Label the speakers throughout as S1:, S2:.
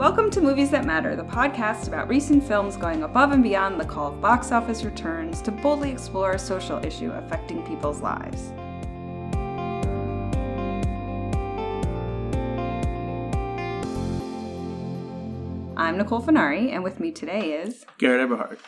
S1: Welcome to Movies That Matter, the podcast about recent films going above and beyond the call of box office returns to boldly explore a social issue affecting people's lives. I'm Nicole Finari, and with me today is...
S2: Garrett Eberhard.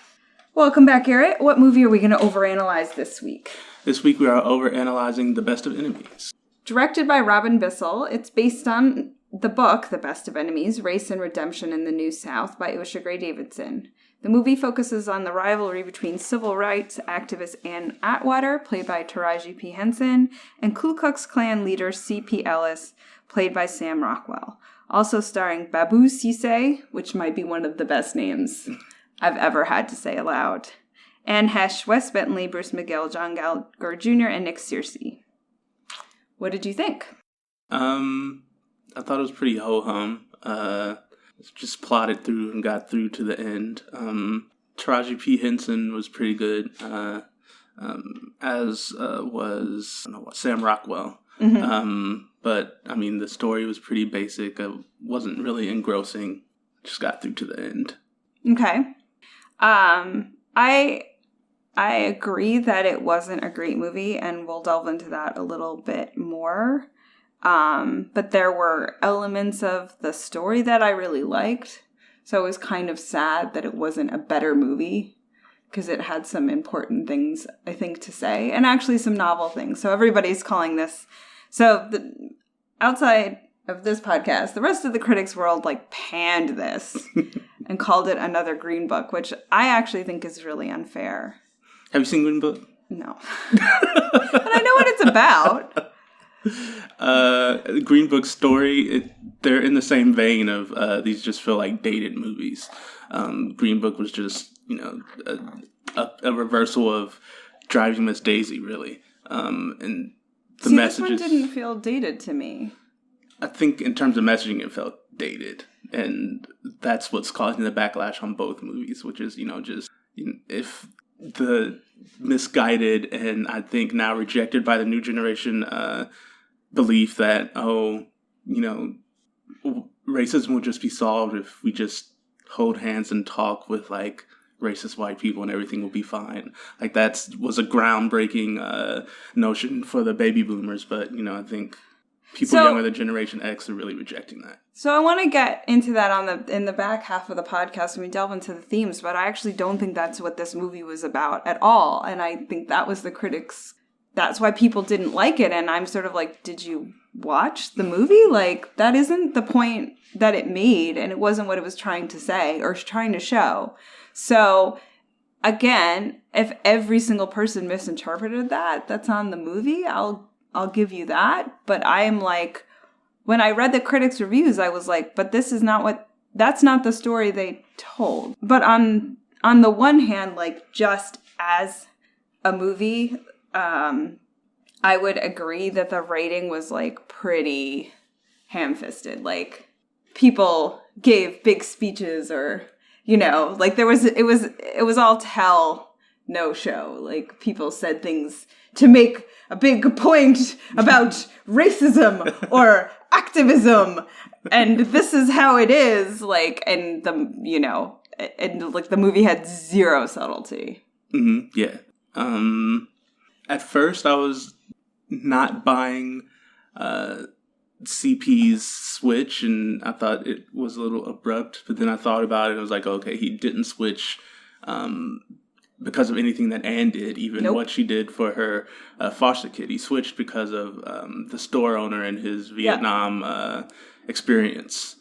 S1: Welcome back, Garrett. What movie are we going to overanalyze this week?
S2: This week we are overanalyzing The Best of Enemies.
S1: Directed by Robin Bissell, it's based on the book, The Best of Enemies, Race and Redemption in the New South by Osha Gray Davidson. The movie focuses on the rivalry between civil rights activist Ann Atwater, played by Taraji P. Henson, and Ku Klux Klan leader C.P. Ellis, played by Sam Rockwell. Also starring Babu Cisse, which might be one of the best names I've ever had to say aloud, Anne Hesh, Wes Bentley, Bruce McGill, John Gallagher Jr., and Nick Searcy. What did you think?
S2: I thought it was pretty ho-hum. Just plotted through and got through to the end. Taraji P. Henson was pretty good, as was Sam Rockwell. Mm-hmm. But, I mean, the story was pretty basic. It wasn't really engrossing. Just got through to the end.
S1: Okay. I agree that it wasn't a great movie, and we'll delve into that a little bit more. But there were elements of the story that I really liked. So it was kind of sad that it wasn't a better movie because it had some important things, I think, to say, and actually some novel things. So everybody's calling this. So outside of this podcast, the rest of the critics world panned this and called it another Green Book, which I actually think is really unfair.
S2: Have you seen Green Book?
S1: No. But I know what it's about.
S2: Green Book story, they're in the same vein of these just feel like dated movies. Green Book was just, a reversal of Driving Miss Daisy, really. And the messages...
S1: this one didn't feel dated to me.
S2: I think in terms of messaging, it felt dated. And that's what's causing the backlash on both movies, which is, if the misguided and I think now rejected by the new generation belief that, racism will just be solved if we just hold hands and talk with racist white people and everything will be fine. That was a groundbreaking notion for the baby boomers, but I think people younger than Generation X are really rejecting that. So
S1: I want to get into that in the back half of the podcast when we delve into the themes, but I actually don't think that's what this movie was about at all. And I think that was the critics. That's why people didn't like it. And I'm sort of did you watch the movie? That isn't the point that it made. And it wasn't what it was trying to say or trying to show. So again, if every single person misinterpreted that, that's on the movie. I'll give you that. But I am when I read the critics' reviews, I was but this is not that's not the story they told. But on the one hand, just as a movie, I would agree that the rating was pretty ham-fisted. People gave big speeches or, it was all tell, no show. People said things to make a big point about racism or activism, and this is how it is. And the movie had zero subtlety.
S2: Mm-hmm. Yeah. At first, I was not buying CP's switch, and I thought it was a little abrupt. But then I thought about it, and I was okay, he didn't switch because of anything that Anne did, even what she did for her foster kid. He switched because of the store owner and his Vietnam experience.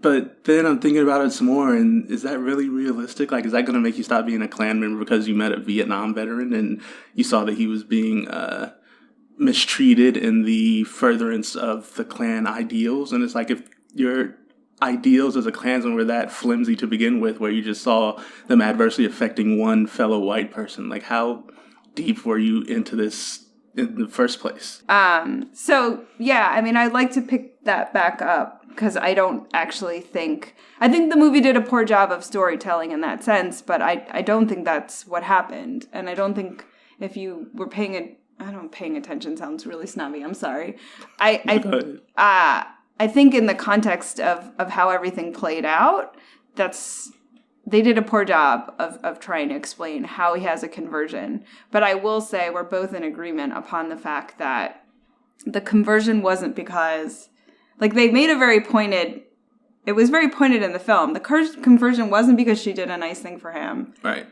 S2: But then I'm thinking about it some more, and is that really realistic? Is that going to make you stop being a Klan member because you met a Vietnam veteran and you saw that he was being mistreated in the furtherance of the Klan ideals? And it's if your ideals as a Klansman were that flimsy to begin with, where you just saw them adversely affecting one fellow white person, how deep were you into this in the first place?
S1: I'd like to pick that back up because I don't actually think... I think the movie did a poor job of storytelling in that sense, but I don't think that's what happened. And I don't think if you were paying attention sounds really snobby. I'm sorry. I I think in the context of how everything played out, they did a poor job of trying to explain how he has a conversion. But I will say we're both in agreement upon the fact that the conversion wasn't because, like, they made it was very pointed in the film. The conversion wasn't because she did a nice thing for him.
S2: Right.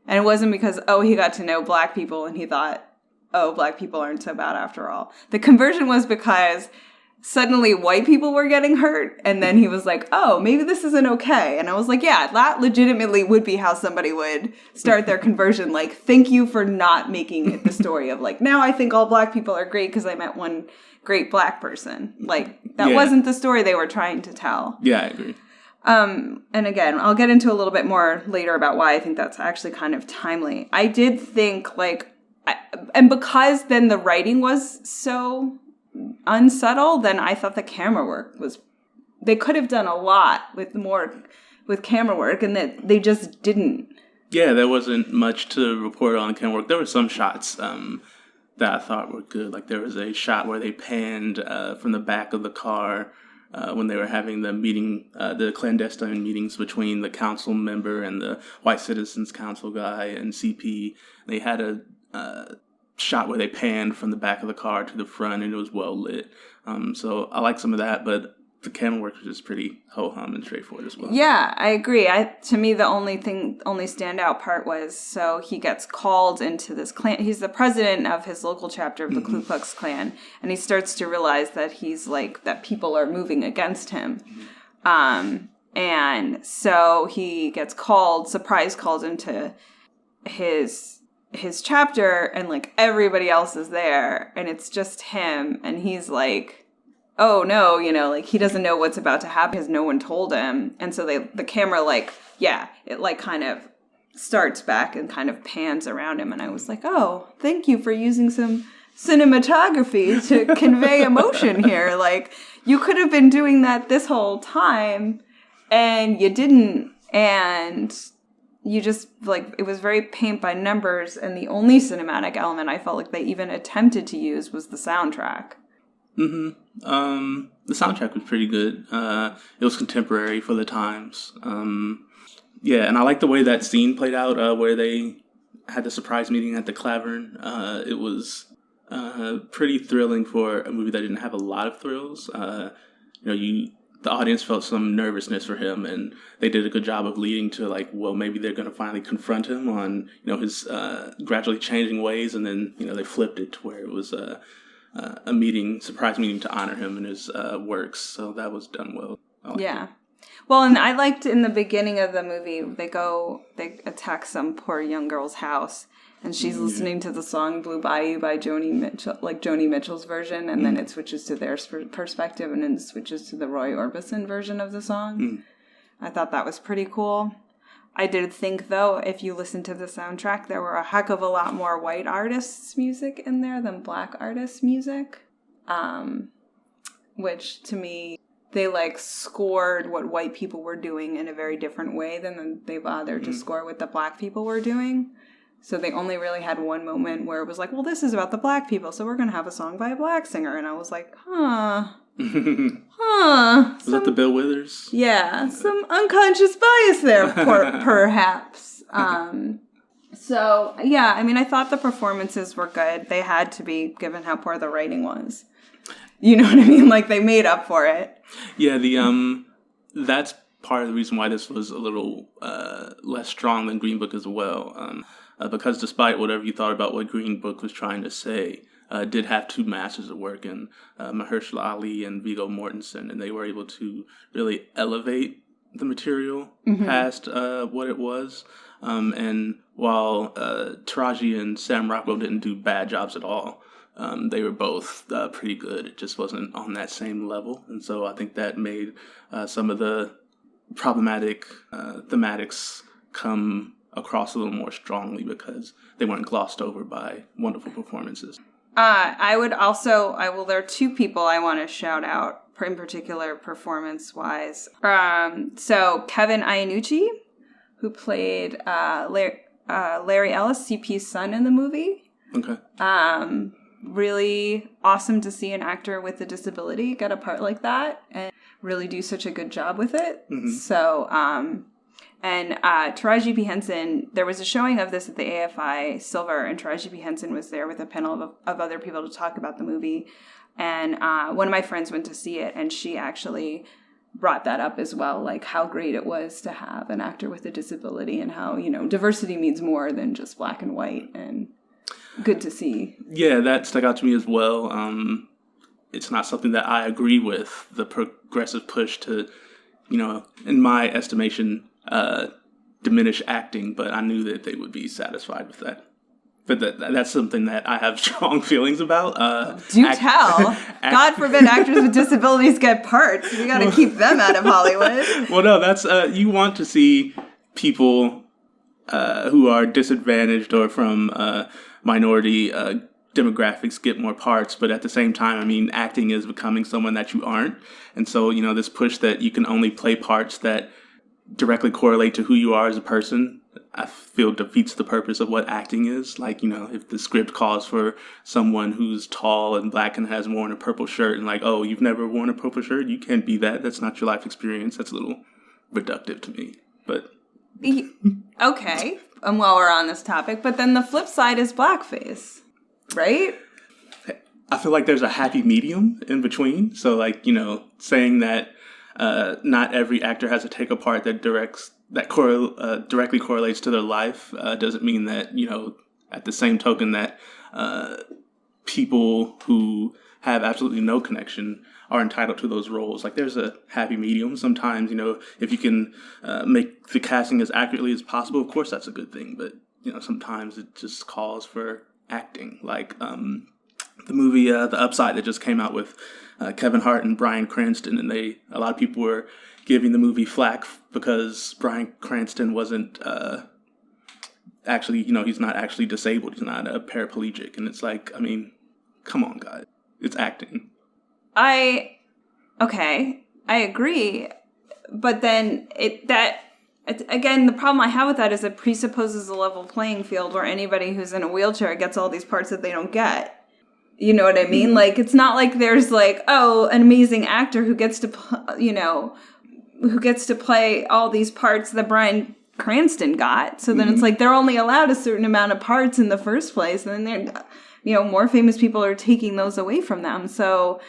S1: And it wasn't because, he got to know black people and he thought, black people aren't so bad after all. The conversion was because suddenly white people were getting hurt, and then he was like, maybe this isn't okay. And I was like, yeah, that legitimately would be how somebody would start their conversion. Like, thank you for not making it the story of, like, now I think all black people are great because I met one great black person. Like, that wasn't the story they were trying to tell.
S2: Yeah, I agree.
S1: And again, I'll get into a little bit more later about why I think that's actually kind of timely. I did think, like, and because then the writing was so unsubtle, then I thought the camera work they could have done a lot with camera work, and that they just didn't.
S2: Yeah, there wasn't much to report on camera work. There were some shots that I thought were good. Like, there was a shot where they panned from the back of the car when they were having the meeting, the clandestine meetings between the council member and the White Citizens Council guy and CP. They had a shot where they panned from the back of the car to the front, and it was well lit. So I like some of that, but the camera work was just pretty ho-hum and straightforward as well.
S1: Yeah, I agree. To me, the only standout part was, so he gets called into this Klan. He's the president of his local chapter of the Ku Klux Klan, and he starts to realize that he's like, that people are moving against him. And so he gets surprise called into his chapter, and like everybody else is there, and it's just him, and he's like, oh no, like he doesn't know what's about to happen because no one told him. And so the camera, like, it like kind of starts back and kind of pans around him, and I was like, oh, thank you for using some cinematography to convey emotion here. Like, you could have been doing that this whole time and you didn't, and you just, like, it was very paint by numbers, and the only cinematic element I felt like they even attempted to use was the soundtrack.
S2: The soundtrack was pretty good. It was contemporary for the times. And I like the way that scene played out, where they had the surprise meeting at the Clavern. It was pretty thrilling for a movie that didn't have a lot of thrills. The audience felt some nervousness for him, and they did a good job of leading to, like, well, maybe they're going to finally confront him on, his gradually changing ways, and then, they flipped it to where it was a surprise meeting to honor him and his works. So that was done well.
S1: Yeah. Well, and I liked in the beginning of the movie, they attack some poor young girl's house, and she's listening to the song Blue Bayou by Joni Mitchell, like Joni Mitchell's version, and then it switches to their perspective, and then it switches to the Roy Orbison version of the song. I thought that was pretty cool. I did think, though, if you listen to the soundtrack, there were a heck of a lot more white artists' music in there than black artists' music. Which, to me, they, like, scored what white people were doing in a very different way than they bothered to score what the black people were doing. So they only really had one moment where it was like, well, this is about the black people, so we're going to have a song by a black singer. And I was like, Was
S2: that the Bill Withers?
S1: Yeah, some unconscious bias there, perhaps. So, yeah, I mean, I thought the performances were good. They had to be, given how poor the writing was. You know what I mean? Like, they made up for it.
S2: Yeah, that's part of the reason why this was a little less strong than Green Book as well. Because despite whatever you thought about what Green Book was trying to say, did have two masters at work in Mahershala Ali and Viggo Mortensen, and they were able to really elevate the material past what it was. And while Taraji and Sam Rockwell didn't do bad jobs at all, they were both pretty good. It just wasn't on that same level. And so I think that made some of the problematic thematics come across a little more strongly because they weren't glossed over by wonderful performances.
S1: There are two people I want to shout out in particular performance-wise. So Kevin Iannucci, who played Larry Ellis, CP's son in the movie.
S2: Okay.
S1: really awesome to see an actor with a disability get a part like that and really do such a good job with it.
S2: Mm-hmm.
S1: So, and Taraji P. Henson, there was a showing of this at the AFI Silver, and Taraji P. Henson was there with a panel of other people to talk about the movie. And one of my friends went to see it, and she actually brought that up as well, like how great it was to have an actor with a disability and how, you know, diversity means more than just black and white, and good to see.
S2: Yeah, that stuck out to me as well. It's not something that I agree with, the progressive push to, you know, in my estimation, diminish acting, but I knew that they would be satisfied with that. But that's something that I have strong feelings about.
S1: Tell. God forbid actors with disabilities get parts. We got to keep them out of Hollywood.
S2: Well, no, that's you want to see people who are disadvantaged or from minority demographics get more parts. But at the same time, I mean, acting is becoming someone that you aren't. And so, you know, this push that you can only play parts that directly correlate to who you are as a person, I feel defeats the purpose of what acting is. Like, you know, if the script calls for someone who's tall and black and has worn a purple shirt and like, oh, you've never worn a purple shirt, you can't be that. That's not your life experience. That's a little reductive to me. But
S1: okay. And while we're on this topic, but then the flip side is blackface, right?
S2: I feel like there's a happy medium in between. So, like, you know, saying that not every actor has to take a part that directly correlates to their life doesn't mean that, you know, at the same token that people who have absolutely no connection are entitled to those roles. Like, there's a happy medium. Sometimes, you know, if you can make the casting as accurately as possible, of course that's a good thing. But, you know, sometimes it just calls for acting. Like the movie The Upside that just came out with Kevin Hart and Bryan Cranston, and a lot of people were giving the movie flack because Bryan Cranston wasn't actually, you know, he's not actually disabled. He's not a paraplegic. And it's like, I mean, come on, guys. It's acting. I
S1: agree. But then again, the problem I have with that is it presupposes a level playing field where anybody who's in a wheelchair gets all these parts that they don't get. You know what I mean? Mm-hmm. Like, it's not like there's like, oh, an amazing actor who gets to, you know, who gets to play all these parts that Bryan Cranston got. So then it's like they're only allowed a certain amount of parts in the first place. And then they're, you know, more famous people are taking those away from them. So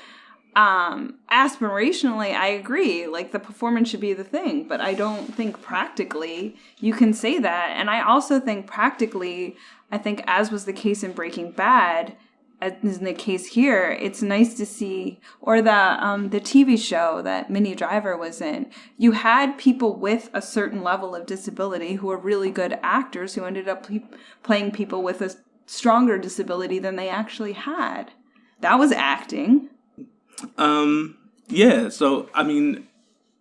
S1: aspirationally, I agree. Like, the performance should be the thing. But I don't think practically you can say that. And I also think practically, I think as was the case in Breaking Bad, as in the case here, it's nice to see, or the TV show that Minnie Driver was in, you had people with a certain level of disability who were really good actors who ended up playing people with a stronger disability than they actually had. That was acting.
S2: Yeah, so, I mean,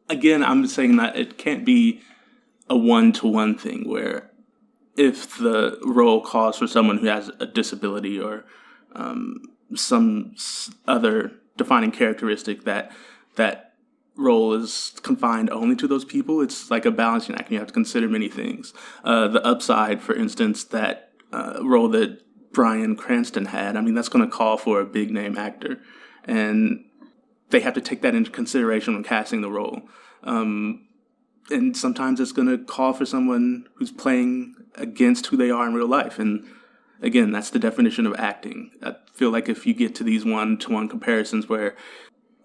S2: again, I'm saying that it can't be a one-to-one thing where if the role calls for someone who has a disability or some other defining characteristic that role is confined only to those people. It's like a balancing act. You have to consider many things. The Upside, for instance, that role that Bryan Cranston had, I mean, that's going to call for a big name actor, and they have to take that into consideration when casting the role. And sometimes it's going to call for someone who's playing against who they are in real life. And again, that's the definition of acting. I feel like if you get to these one-to-one comparisons where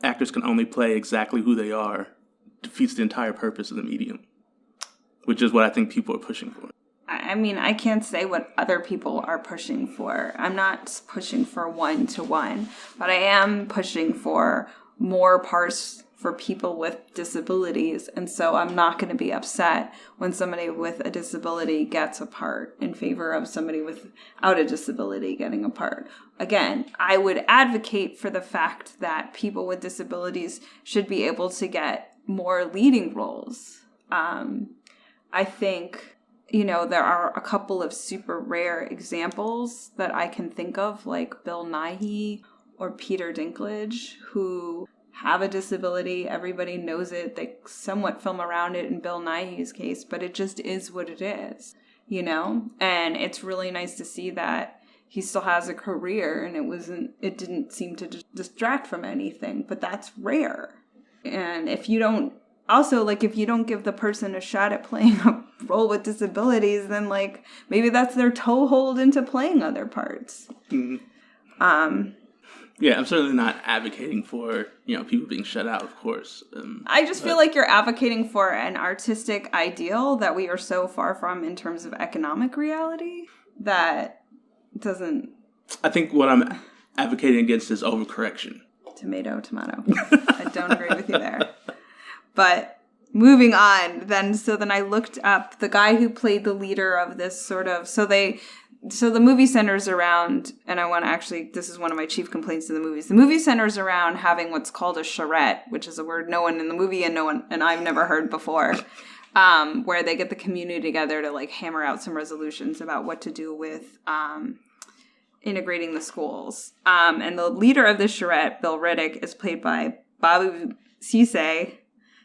S2: actors can only play exactly who they are, defeats the entire purpose of the medium, which is what I think people are pushing for.
S1: I mean, I can't say what other people are pushing for. I'm not pushing for one-to-one, but I am pushing for more parts for people with disabilities, and so I'm not going to be upset when somebody with a disability gets a part in favor of somebody without a disability getting a part. Again, I would advocate for the fact that people with disabilities should be able to get more leading roles. I think, you know, there are a couple of super rare examples that I can think of, like Bill Nighy or Peter Dinklage, who have a disability. Everybody knows it. They somewhat film around it in Bill Nighy's case, but it just is what it is, you know? And it's really nice to see that he still has a career, and it didn't seem to distract from anything, but that's rare. And if you don't give the person a shot at playing a role with disabilities, then like maybe that's their toehold into playing other parts.
S2: Mm-hmm. Yeah, I'm certainly not advocating for, people being shut out, of course.
S1: I just feel like you're advocating for an artistic ideal that we are so far from in terms of economic reality that doesn't...
S2: I think what I'm advocating against is overcorrection.
S1: Tomato. I don't agree with you there. But moving on, then I looked up the guy who played the leader of this sort of... So the movie centers around, and this is one of my chief complaints of the movies. The movie centers around having what's called a charrette, which is a word no one in the movie and I've never heard before, where they get the community together to like hammer out some resolutions about what to do with integrating the schools. And the leader of the charrette, Bill Riddick, is played by Babu Cisse,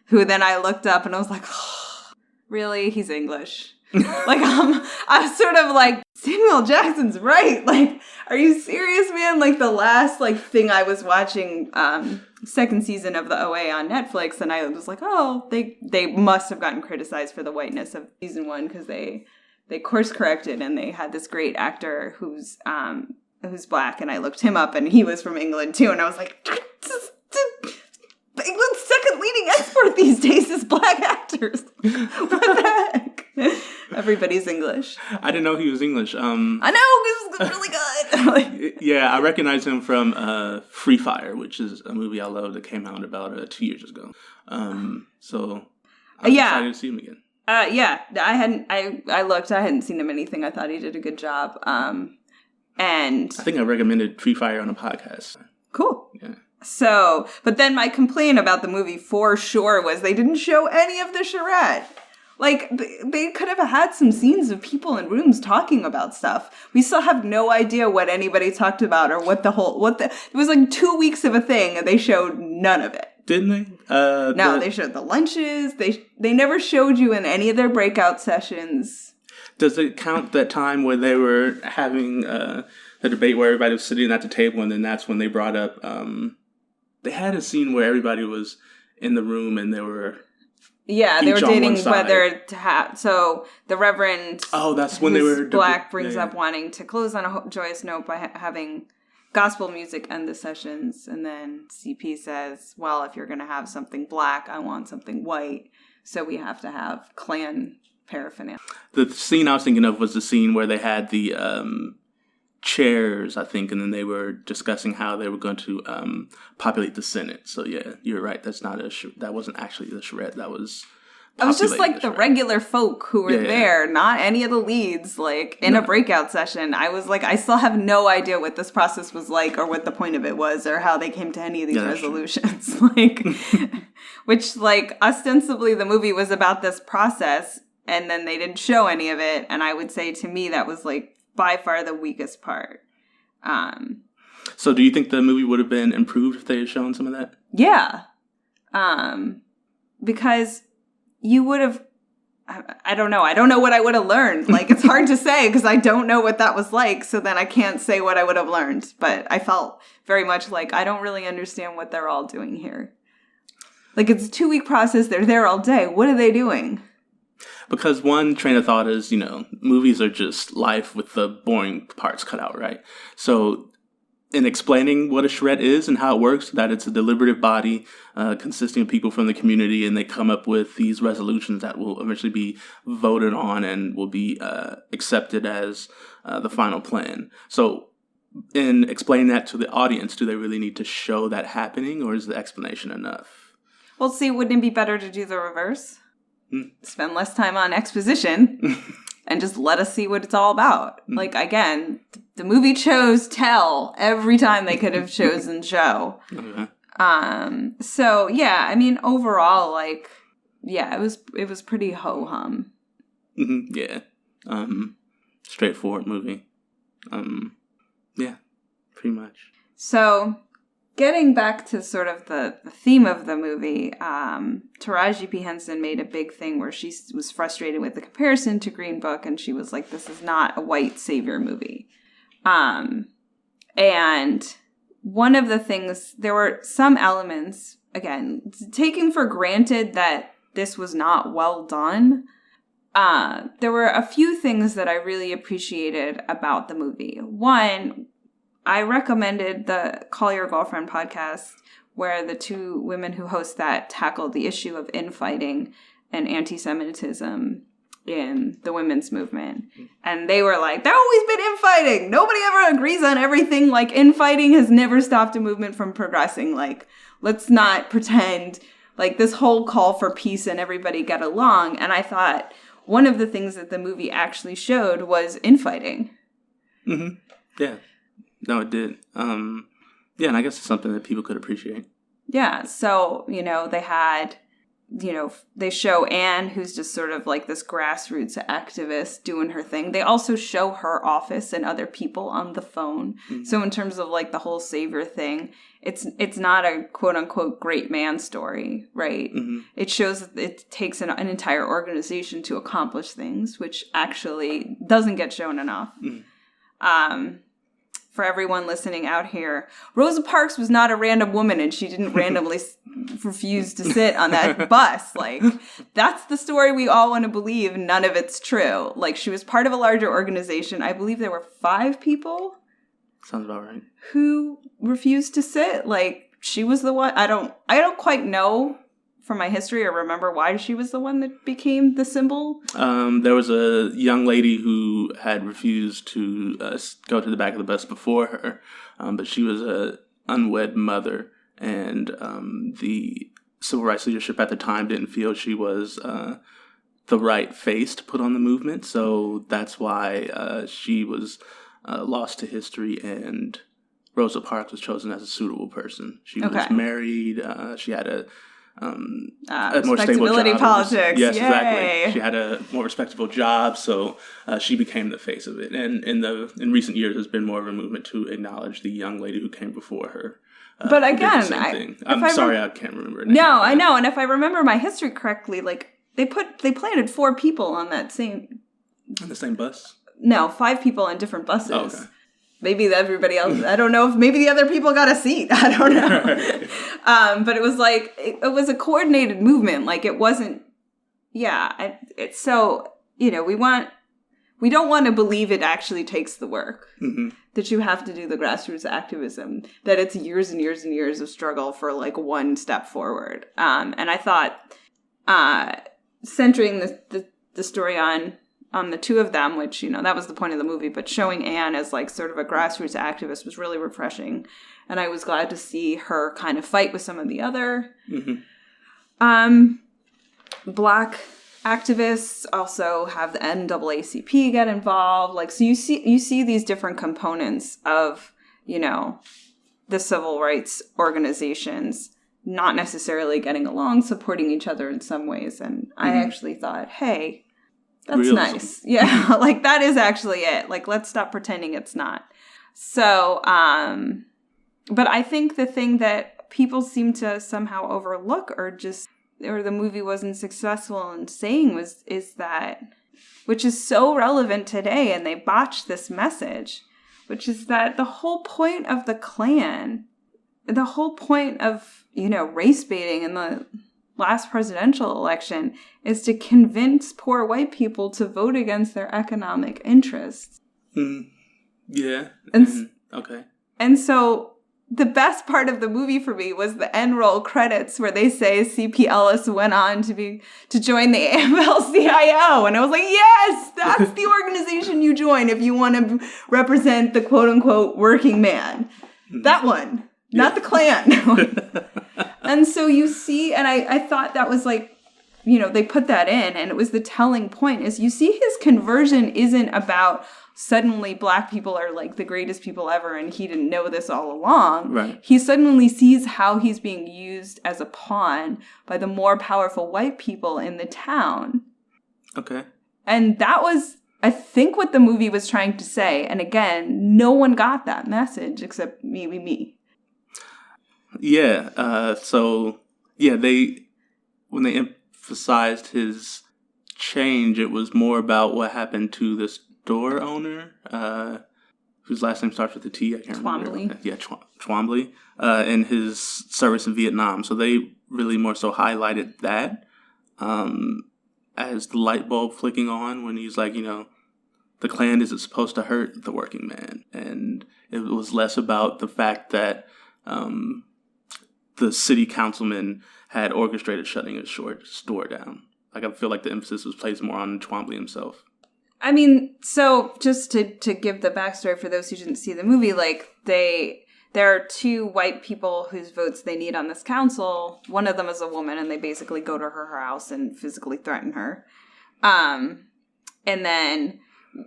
S1: who then I looked up and I was like, oh, really? He's English. Like, I was sort of like, Samuel Jackson's right. Like, are you serious, man? Like, the last, thing I was watching, second season of the OA on Netflix, and I was like, oh, they must have gotten criticized for the whiteness of season 1, because they course-corrected, and they had this great actor who's black, and I looked him up, and he was from England, too, and I was like, England's second leading export these days is black actors. What the heck? Everybody's English.
S2: I didn't know he was English.
S1: I know, it was really good.
S2: Yeah, I recognize him from Free Fire, which is a movie I love that came out about 2 years ago. So I'm excited to see him again.
S1: Yeah, I looked. I hadn't seen him anything. I thought he did a good job. And
S2: I think I recommended Free Fire on a podcast.
S1: Cool.
S2: Yeah.
S1: So, but then my complaint about the movie for sure was they didn't show any of the charrette. Like, they could have had some scenes of people in rooms talking about stuff. We still have no idea what anybody talked about or it was like 2 weeks of a thing and they showed none of it.
S2: Didn't they?
S1: No, they showed the lunches. They never showed you in any of their breakout sessions.
S2: Does it count that time where they were having the debate where everybody was sitting at the table and then that's when they brought up... they had a scene where everybody was in the room and they were...
S1: Yeah, they were dating whether to have... So the Reverend...
S2: Oh, that's when they were...
S1: Black brings up wanting to close on a joyous note by having gospel music end the sessions. And then CP says, well, if you're going to have something black, I want something white. So we have to have Klan paraphernalia.
S2: The scene I was thinking of was the scene where they had the... chairs, I think, and then they were discussing how they were going to populate the Senate. So yeah, you're right. That wasn't actually the charrette. That was.
S1: It was just like the regular folk who were there, not any of the leads. Like in a breakout session, I was like, I still have no idea what this process was like, or what the point of it was, or how they came to any of these resolutions. Which ostensibly the movie was about this process, and then they didn't show any of it. And I would say to me that was by far the weakest part.
S2: So do you think the movie would have been improved if they had shown some of that?
S1: Yeah. Because you would have... I don't know. I don't know what I would have learned. It's hard to say because I don't know what that was like. So then I can't say what I would have learned. But I felt very much like I don't really understand what they're all doing here. It's a 2-week process. They're there all day. What are they doing?
S2: Because one train of thought is, movies are just life with the boring parts cut out, right? So in explaining what a charrette is and how it works, that it's a deliberative body consisting of people from the community, and they come up with these resolutions that will eventually be voted on and will be accepted as the final plan. So in explaining that to the audience, do they really need to show that happening, or is the explanation enough?
S1: Well, see, wouldn't it be better to do the reverse? Spend less time on exposition and just let us see what it's all about. Again, the movie chose tell every time they could have chosen show. Okay. So yeah, I mean, overall, it was pretty ho-hum.
S2: Mm-hmm. Yeah. Straightforward movie. Yeah, pretty much.
S1: So getting back to sort of the theme of the movie, Taraji P. Henson made a big thing where she was frustrated with the comparison to Green Book, and she was like, this is not a white savior movie. And one of the things, there were some elements, again, taking for granted that this was not well done. There were a few things that I really appreciated about the movie. One, I recommended the Call Your Girlfriend podcast, where the two women who host that tackled the issue of infighting and anti-Semitism in the women's movement. And they were like, there's always been infighting. Nobody ever agrees on everything. Like, infighting has never stopped a movement from progressing. Like, let's not pretend like this whole call for peace and everybody get along. And I thought one of the things that the movie actually showed was infighting.
S2: Mm-hmm. Yeah. No, it did. Yeah, and I guess it's something that people could appreciate.
S1: Yeah. So, they had, they show Anne, who's just sort of like this grassroots activist doing her thing. They also show her office and other people on the phone. Mm-hmm. So in terms of like the whole savior thing, it's not a quote unquote great man story, right? Mm-hmm. It shows that it takes an entire organization to accomplish things, which actually doesn't get shown enough. Mm-hmm. For everyone listening out here, Rosa Parks was not a random woman, and she didn't randomly refuse to sit on that bus. Like, that's the story we all want to believe. None of it's true. Like, she was part of a larger organization. I believe there were 5 people.
S2: Sounds about right.
S1: Who refused to sit. Like, she was the one. I don't quite know from my history or remember why she was the one that became the symbol.
S2: There was a young lady who had refused to go to the back of the bus before her, but she was a unwed mother, and the civil rights leadership at the time didn't feel she was the right face to put on the movement, so that's why she was lost to history, and Rosa Parks was chosen as a suitable person. She was married. She had a more stable job.
S1: Politics.
S2: Yes,
S1: Yay.
S2: Exactly. She had a more respectable job, so she became the face of it. And in recent years, there's been more of a movement to acknowledge the young lady who came before her.
S1: But again,
S2: I'm sorry, I can't remember her name.
S1: No, I know. And if I remember my history correctly, like they planted 4 people on that same.
S2: On the same bus?
S1: No, 5 people on different buses.
S2: Oh, okay.
S1: Maybe everybody else, I don't know if maybe the other people got a seat. I don't know. But it was like, it was a coordinated movement. Like it wasn't, it's so, we don't want to believe it actually takes the work. Mm-hmm. That you have to do the grassroots activism, that it's years and years and years of struggle for like one step forward. And I thought, centering the story on the 2 of them, which, that was the point of the movie, but showing Anne as like sort of a grassroots activist was really refreshing. And I was glad to see her kind of fight with some of the other Black activists. Also have the NAACP get involved. Like, so you see these different components of, the civil rights organizations not necessarily getting along, supporting each other in some ways. And I actually thought, hey, that's realism. Nice. Yeah, like that is actually it. Like, let's stop pretending it's not. So, but I think the thing that people seem to somehow overlook or the movie wasn't successful in saying is that, which is so relevant today, and they botched this message, which is that the whole point of the Klan, the whole point of, race baiting in the last presidential election is to convince poor white people to vote against their economic interests. Mm.
S2: Yeah. Okay.
S1: And so the best part of the movie for me was the end roll credits where they say C.P. Ellis went on to join the AFL-CIO. And I was like, yes, that's the organization you join if you want to represent the quote-unquote working man. That one, not the Klan. And so you see, and I thought that was like, they put that in, and it was the telling point, is you see his conversion isn't about suddenly Black people are like the greatest people ever and he didn't know this all along.
S2: Right.
S1: He suddenly sees how he's being used as a pawn by the more powerful white people in the town.
S2: Okay. And
S1: that was, I think, what the movie was trying to say. And again, no one got that message except maybe me.
S2: Yeah. When they emphasized his change, it was more about what happened to the store owner whose last name starts with a T. I can't remember.
S1: Twombly.
S2: Yeah, Twombly. In his service in Vietnam. So they really more so highlighted that as the light bulb flicking on when he's like, the Klan isn't supposed to hurt the working man. And it was less about the fact that the city councilman had orchestrated shutting his store down. Like, I feel like the emphasis was placed more on Twombly himself.
S1: I mean, so just to give the backstory for those who didn't see the movie, like, there are two white people whose votes they need on this council. One of them is a woman, and they basically go to her house and physically threaten her. And then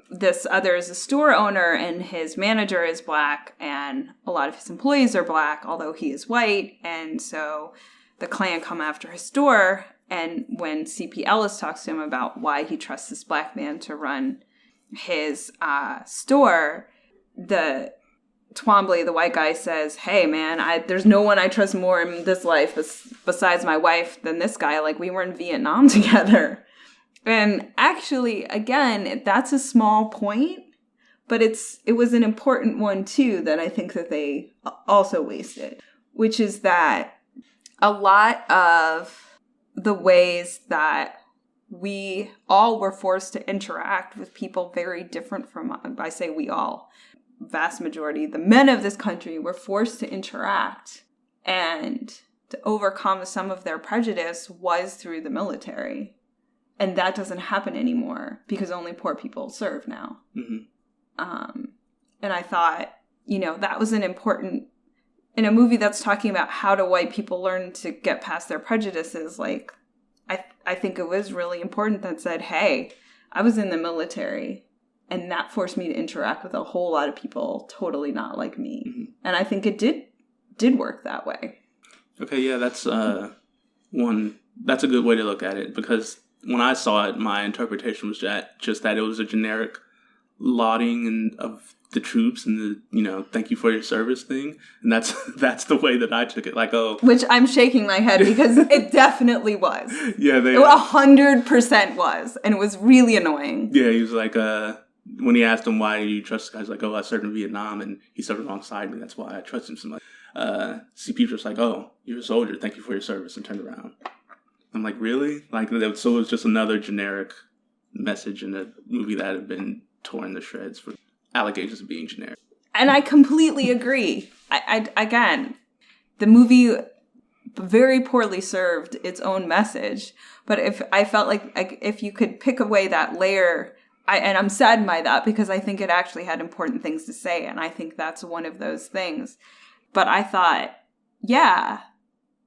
S1: this other is a store owner, and his manager is black, and a lot of his employees are black, although he is white. And so the Klan come after his store, and when C.P. Ellis talks to him about why he trusts this black man to run his store, the Twombly, the white guy, says, hey, man, there's no one I trust more in this life besides my wife than this guy. Like, we were in Vietnam together. And actually, again, that's a small point, but it was an important one, too, that I think that they also wasted, which is that a lot of the ways that we all were forced to interact with people very different from, I say we all, vast majority, the men of this country were forced to interact and to overcome some of their prejudice was through the military. And that doesn't happen anymore because only poor people serve now. Mm-hmm. And I thought, that was an important, in a movie that's talking about how do white people learn to get past their prejudices, like, I think it was really important that said, hey, I was in the military, and that forced me to interact with a whole lot of people totally not like me. Mm-hmm. And I think it did work that way. Okay, yeah,
S2: that's a good way to look at it, because when I saw it, my interpretation was just that it was a generic lauding of the troops and the, thank you for your service thing. And that's the way that I took it. Like, oh.
S1: Which I'm shaking my head because it definitely was.
S2: Yeah,
S1: it 100% was. And it was really annoying.
S2: Yeah, he was like, when he asked him why you trust the guys, like, oh, I served in Vietnam and he served alongside me. That's why I trust him so much. CP was just like, oh, you're a soldier. Thank you for your service. And turned around. I'm like, really? Like, so it was just another generic message in a movie that had been torn to shreds for allegations of being generic.
S1: And I completely agree. Again, the movie very poorly served its own message. But if I felt like if you could pick away that layer, and I'm saddened by that because I think it actually had important things to say. And I think that's one of those things. But I thought, yeah,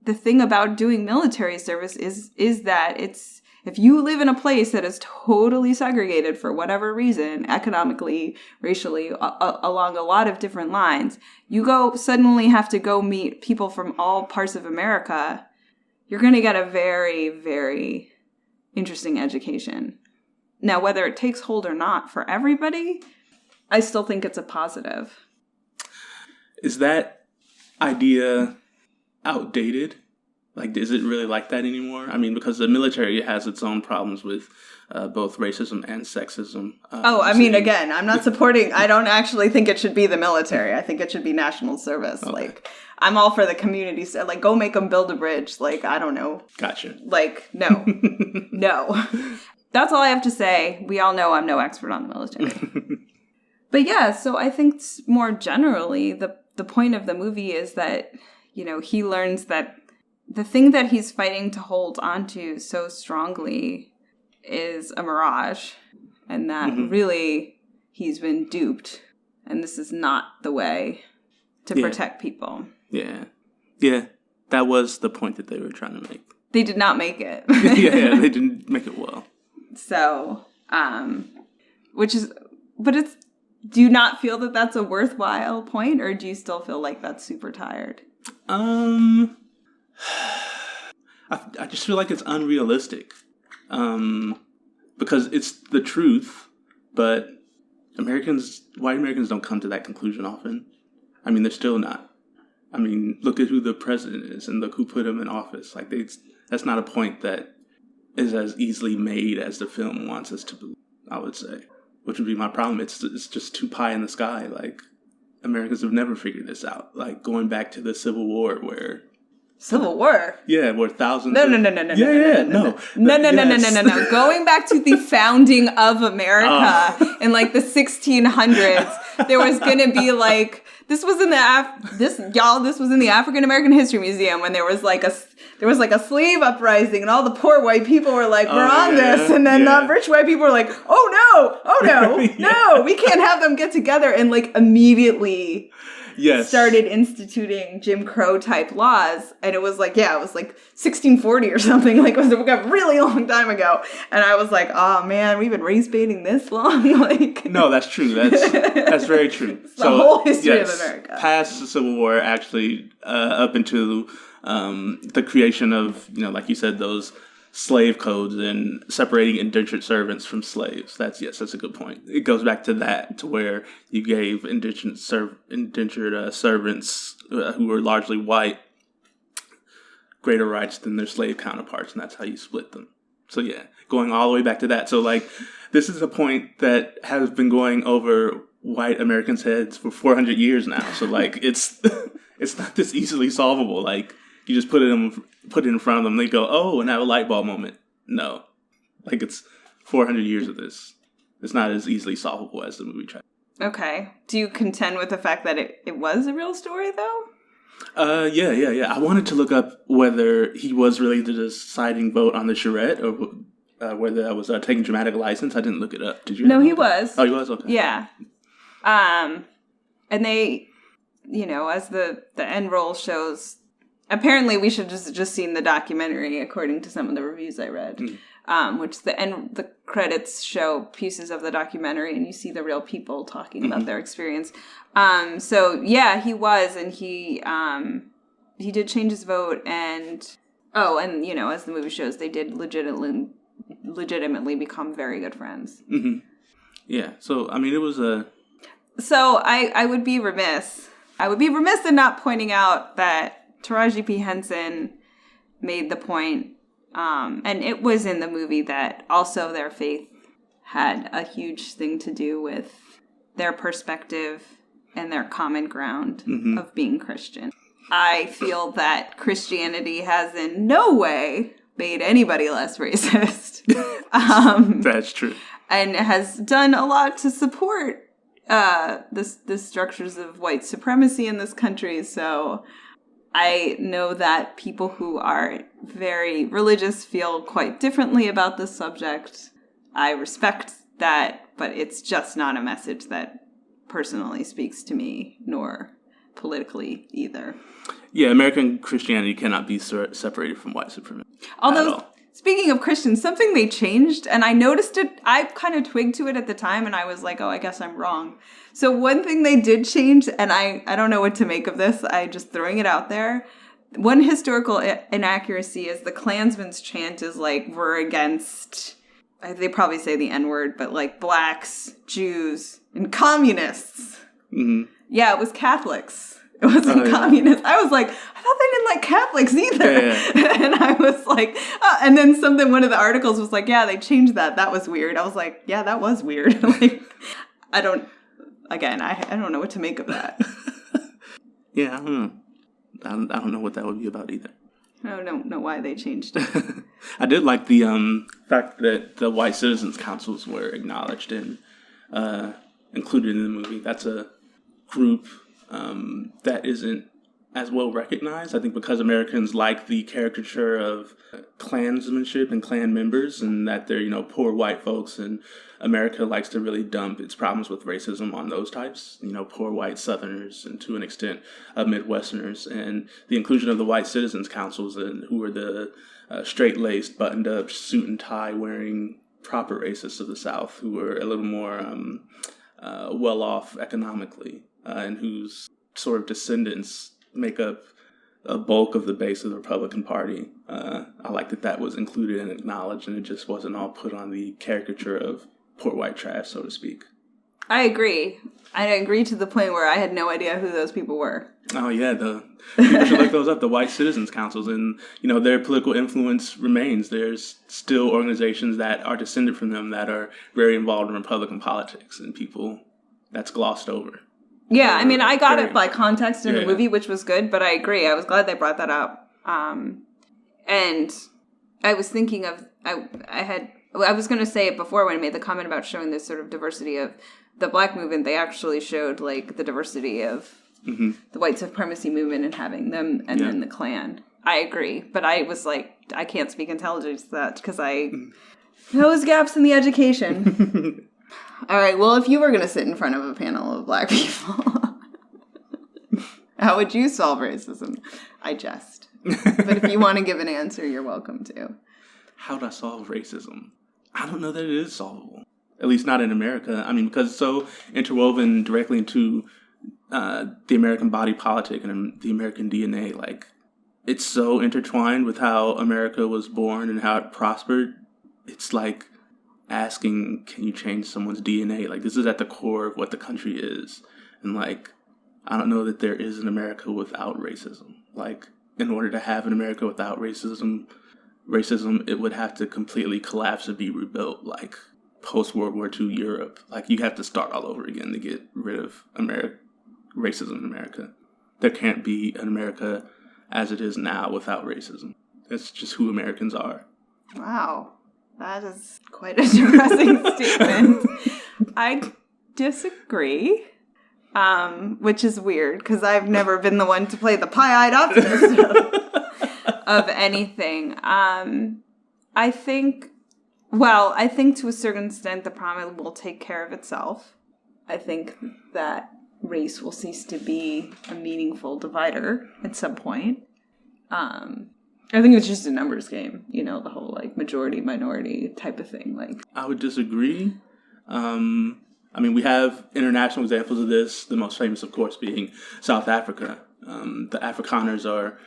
S1: the thing about doing military service is that it's, if you live in a place that is totally segregated for whatever reason, economically, racially, along a lot of different lines, you suddenly have to go meet people from all parts of America, you're going to get a very, very interesting education. Now, whether it takes hold or not for everybody, I still think it's a positive.
S2: Is that idea outdated? Like, is it really like that anymore? I mean, because the military has its own problems with both racism and sexism.
S1: Again, I'm not supporting, I don't actually think it should be the military. I think it should be national service. Okay. Like, I'm all for the community stuff. Like, go make them build a bridge. Like, I don't know.
S2: Gotcha.
S1: Like, no. No. That's all I have to say. We all know I'm no expert on the military. But yeah, so I think more generally, the point of the movie is that, he learns that the thing that he's fighting to hold onto so strongly is a mirage, and that really he's been duped, and this is not the way to protect people.
S2: Yeah. Yeah, that was the point that they were trying to make.
S1: They did not make it.
S2: Yeah, they didn't make it well.
S1: So, do you not feel that that's a worthwhile point, or do you still feel like that's super tired?
S2: I just feel like it's unrealistic, because it's the truth, but white Americans don't come to that conclusion often. I mean, they're still not. I mean, look at who the president is and look who put him in office. Like, that's not a point that is as easily made as the film wants us to believe, I would say. which would be my problem. It's just too pie in the sky. Like, Americans have never figured this out. Like, going back to the Civil War where...
S1: Civil War?
S2: Yeah, where thousands...
S1: No.
S2: No.
S1: Going back to the founding of America in, like, the 1600s, there was going to be, like... This was in the African American History Museum when there was like a slave uprising and all the poor white people were like, we're on this. And then the rich white people were like, oh no, no, we can't have them get together. And like immediately started instituting Jim Crow type laws. And it was like, it was like 1640 or something. Like it was a really long time ago. And I was like, oh man, we've been race baiting this long. Like,
S2: no, that's true. That's very true.
S1: The whole history of America.
S2: Past the Civil War, actually, up into the creation of, like you said, those slave codes and separating indentured servants from slaves. That's a good point. It goes back to that, to where you gave indentured servants who were largely white greater rights than their slave counterparts, and that's how you split them. So going all the way back to that. So like, this is a point that has been going over white Americans' heads for 400 years now. So like, it's not this easily solvable. Like, you just put it in front of them, they go, oh, and have a light bulb moment. No. Like, it's 400 years of this. It's not as easily solvable as the movie tried.
S1: Okay. Do you contend with the fact that it was a real story, though?
S2: Yeah. I wanted to look up whether he was really the deciding vote on the charrette, or whether that was taking dramatic license. I didn't look it up. Did you?
S1: No, he was.
S2: Oh, he was? Okay.
S1: Yeah. And they, as the end roll shows, apparently we should just seen the documentary, according to some of the reviews I read, which the credits show pieces of the documentary, and you see the real people talking about their experience. So yeah, he was, and he did change his vote, and as the movie shows, they did legitimately become very good friends. Mm-hmm.
S2: Yeah. So I mean, it was a.
S1: So I would be remiss. In not pointing out that Taraji P. Henson made the point, and it was in the movie, that also their faith had a huge thing to do with their perspective and their common ground of being Christian. I feel that Christianity has in no way made anybody less racist.
S2: That's true.
S1: And has done a lot to support the structures of white supremacy in this country. So I know that people who are very religious feel quite differently about this subject. I respect that, but it's just not a message that personally speaks to me, nor politically either.
S2: Yeah, American Christianity cannot be separated from white supremacy.
S1: Although, speaking of Christians, something they changed, and I noticed it, I kind of twigged to it at the time, and I was like, oh, I guess I'm wrong. So one thing they did change, and I don't know what to make of this, I'm just throwing it out there. One historical inaccuracy is the Klansman's chant is like, we're against, they probably say the N-word, but like blacks, Jews, and communists. Mm-hmm. Yeah, it was Catholics. It wasn't communists. I was like, I thought they didn't like Catholics either. Yeah. And I was like, and then one of the articles was like, yeah, they changed that. That was weird. I was like, yeah, that was weird. Like, I don't know what to make of that.
S2: Yeah, I don't know. I don't know what that would be about either.
S1: I don't know why they changed it.
S2: I did like the fact that the white citizens' councils were acknowledged and included in the movie. That's a group that isn't as well recognized, I think, because Americans like the caricature of Klansmanship and Klan members, and that they're, poor white folks, and America likes to really dump its problems with racism on those types, poor white Southerners, and to an extent, Midwesterners. And the inclusion of the white citizens councils, who were the straight-laced, buttoned-up, suit and tie wearing proper racists of the South, who were a little more well-off economically, and whose sort of descendants make up a bulk of the base of the Republican Party. I like that was included and acknowledged, and it just wasn't all put on the caricature of poor white trash, so to speak.
S1: I agree. I agree to the point where I had no idea who those people were.
S2: Oh, yeah. People should look those up, the White Citizens Councils. And, their political influence remains. There's still organizations that are descended from them that are very involved in Republican politics. And that's glossed over.
S1: Yeah, I mean, I got it by context in the movie, which was good. But I agree. I was glad they brought that up. And I was thinking of... I was going to say it before when I made the comment about showing this sort of diversity of the Black movement. They actually showed like the diversity of the white supremacy movement and having them, and then the Klan. I agree, but I was like, I can't speak intelligence to that because those gaps in the education. All right, well, if you were going to sit in front of a panel of Black people, how would you solve racism? I jest, but if you want to give an answer, you're welcome to.
S2: How do I solve racism? I don't know that it is solvable. At least not in America. I mean, because it's so interwoven directly into the American body politic and the American DNA. Like, it's so intertwined with how America was born and how it prospered. It's like asking, can you change someone's DNA? Like, this is at the core of what the country is. And, like, I don't know that there is an America without racism. Like, in order to have an America without racism, it would have to completely collapse and be rebuilt, like post-World War II Europe. Like, you have to start all over again to get rid of racism in America. There can't be an America as it is now without racism. That's just who Americans are.
S1: Wow. That is quite a depressing statement. I disagree, which is weird because I've never been the one to play the pie-eyed optimist of anything. I think to a certain extent the problem will take care of itself. I think that race will cease to be a meaningful divider at some point. I think it's just a numbers game, the whole like majority minority type of thing. Like,
S2: I would disagree. I mean, we have international examples of this. The most famous, of course, being South Africa. The Afrikaners are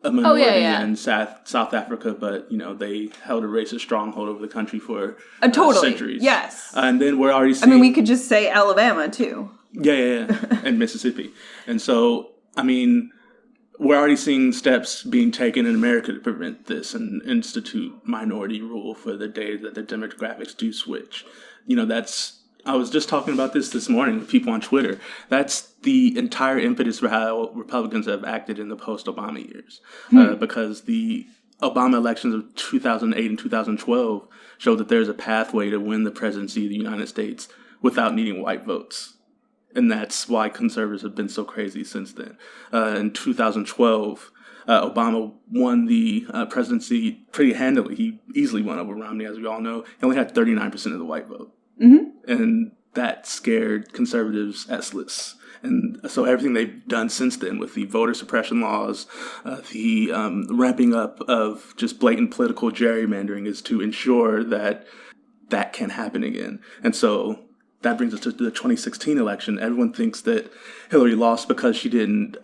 S2: a minority in South Africa, but they held a racist stronghold over the country for centuries.
S1: Yes,
S2: and then we're already seeing...
S1: I mean, we could just say Alabama too.
S2: Yeah, and Mississippi, and so I mean, we're already seeing steps being taken in America to prevent this and institute minority rule for the day that the demographics do switch. I was just talking about this morning with people on Twitter. That's the entire impetus for how Republicans have acted in the post-Obama years. Because the Obama elections of 2008 and 2012 showed that there's a pathway to win the presidency of the United States without needing white votes. And that's why conservatives have been so crazy since then. In 2012, Obama won the presidency pretty handily. He easily won over Romney, as we all know. He only had 39% of the white vote. And that scared conservatives essless. And so everything they've done since then with the voter suppression laws, the ramping up of just blatant political gerrymandering is to ensure that that can't happen again. And so that brings us to the 2016 election. Everyone thinks that Hillary lost because she didn't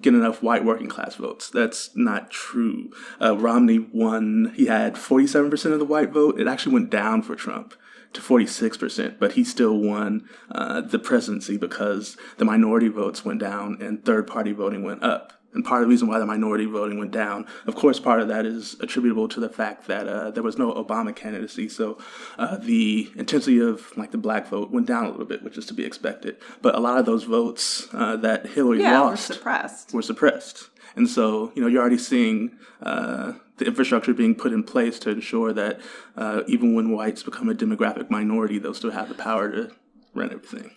S2: get enough white working class votes. That's not true. Romney won. He had 47% of the white vote. It actually went down for Trump to 46%, but he still won the presidency because the minority votes went down and third-party voting went up. And part of the reason why the minority voting went down, of course, part of that is attributable to the fact that there was no Obama candidacy. So the intensity of the black vote went down a little bit, which is to be expected. But a lot of those votes that Hillary lost were suppressed. And so, you're already seeing the infrastructure being put in place to ensure that even when whites become a demographic minority, they'll still have the power to run everything.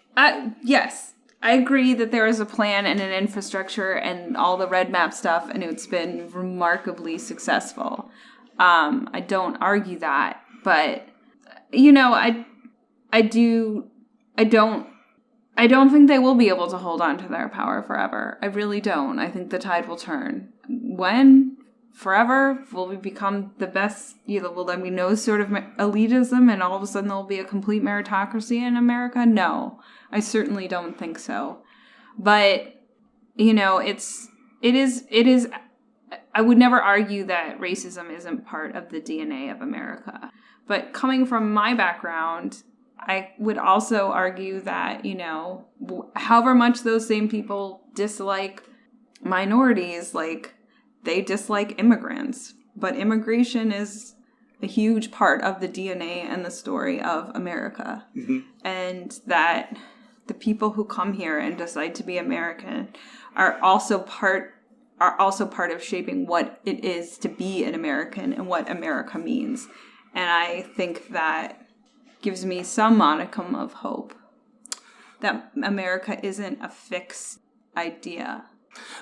S1: Yes. I agree that there is a plan and an infrastructure and all the red map stuff, and it's been remarkably successful. I don't argue that, but I don't think they will be able to hold on to their power forever. I really don't. I think the tide will turn. When? Forever? Will we become the best? Will there be no sort of elitism and all of a sudden there'll be a complete meritocracy in America? No, I certainly don't think so. But, it is, I would never argue that racism isn't part of the DNA of America. But coming from my background, I would also argue that, however much those same people dislike minorities, like, they dislike immigrants. But immigration is a huge part of the DNA and the story of America. Mm-hmm. And that the people who come here and decide to be American are also part of shaping what it is to be an American and what America means. And I think that gives me some modicum of hope that America isn't a fixed idea.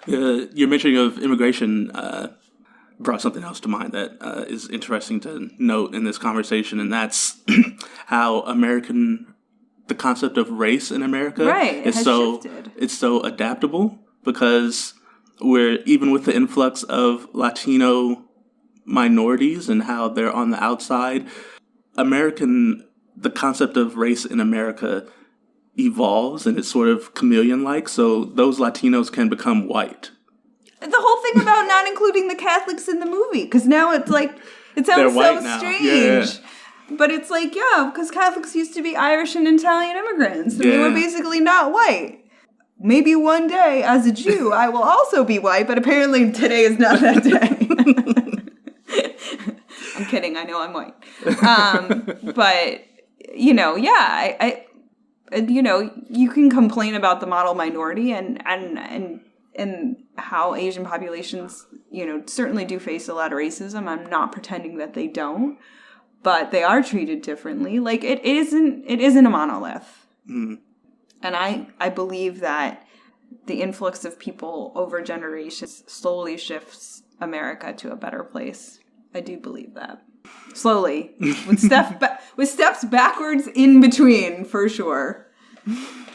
S2: Your mentioning of immigration brought something else to mind that is interesting to note in this conversation, and that's how the concept of race in America is shifted. It's so adaptable, because even with the influx of Latino minorities and how they're on the outside, the concept of race in America evolves, and it's sort of chameleon-like, so those Latinos can become white.
S1: The whole thing about not including the Catholics in the movie, because now it's like, it sounds so strange. Yeah. But it's like, because Catholics used to be Irish and Italian immigrants, and they were basically not white. Maybe one day, as a Jew, I will also be white, but apparently today is not that day. I'm kidding. I know I'm white. But, you can complain about the model minority and how Asian populations, certainly do face a lot of racism. I'm not pretending that they don't, but they are treated differently. Like, it isn't a monolith. Mm. And I believe that the influx of people over generations slowly shifts America to a better place. I do believe that. Slowly. With steps backwards in between, for sure.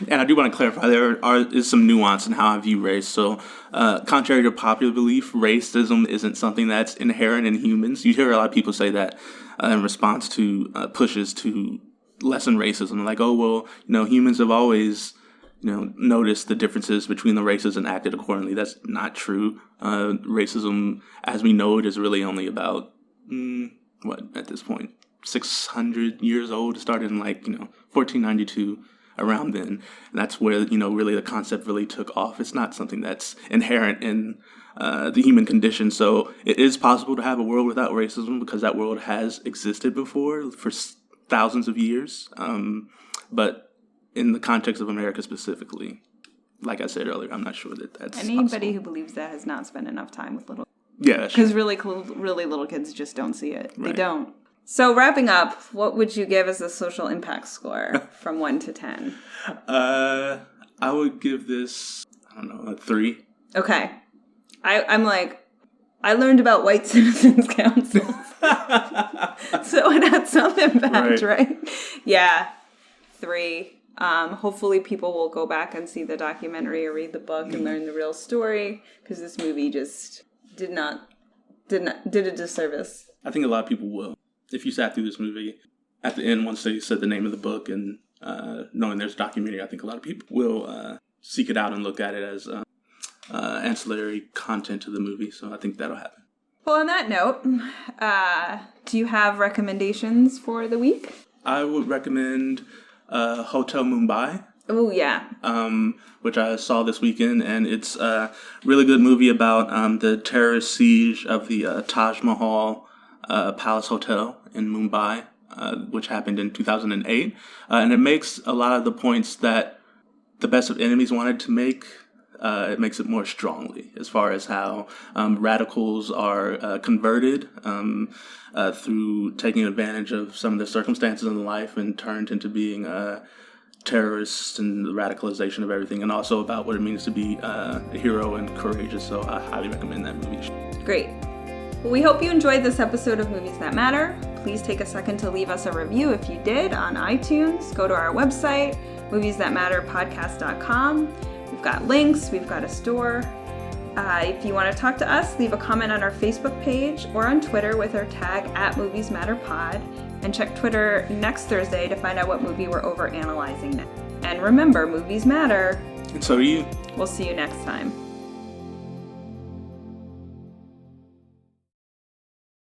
S2: And I do want to clarify, there is some nuance in how I view race. So, contrary to popular belief, racism isn't something that's inherent in humans. You hear a lot of people say that in response to pushes to lessen racism. Like, oh, well, humans have always, noticed the differences between the races and acted accordingly. That's not true. Racism, as we know it, is really only about, at this point, 600 years old. It started in 1492. Around then. And that's where, really the concept really took off. It's not something that's inherent in the human condition. So it is possible to have a world without racism, because that world has existed before for thousands of years. But in the context of America specifically, like I said earlier, I'm not sure that that's
S1: anybody
S2: possible.
S1: Who believes that has not spent enough time with little.
S2: Yeah,
S1: because really little kids just don't see it. Right. They don't. So wrapping up, what would you give as a social impact score from 1 to 10?
S2: I would give this, a 3.
S1: Okay. I'm like, I learned about white citizens councils. So it had some impact, right? Yeah, 3. Hopefully people will go back and see the documentary or read the book and learn the real story, because this movie just did a disservice.
S2: I think a lot of people will. If you sat through this movie, at the end, once they said the name of the book and knowing there's a documentary, I think a lot of people will seek it out and look at it as ancillary content to the movie. So I think that'll happen.
S1: Well, on that note, do you have recommendations for the week?
S2: I would recommend Hotel Mumbai.
S1: Oh, yeah.
S2: Which I saw this weekend, and it's a really good movie about the terrorist siege of the Taj Mahal Palace Hotel in Mumbai, which happened in 2008. And it makes a lot of the points that The Best of Enemies wanted to make. It makes it more strongly, as far as how radicals are converted through taking advantage of some of the circumstances in life and turned into being terrorists, and the radicalization of everything, and also about what it means to be a hero and courageous. So I highly recommend that movie.
S1: Great. Well, we hope you enjoyed this episode of Movies That Matter. Please take a second to leave us a review if you did on iTunes. Go to our website, moviesthatmatterpodcast.com. We've got links, we've got a store. If you want to talk to us, leave a comment on our Facebook page or on Twitter with our tag @MoviesMatterPod. And check Twitter next Thursday to find out what movie we're overanalyzing next. And remember, movies matter.
S2: And so do you.
S1: We'll see you next time.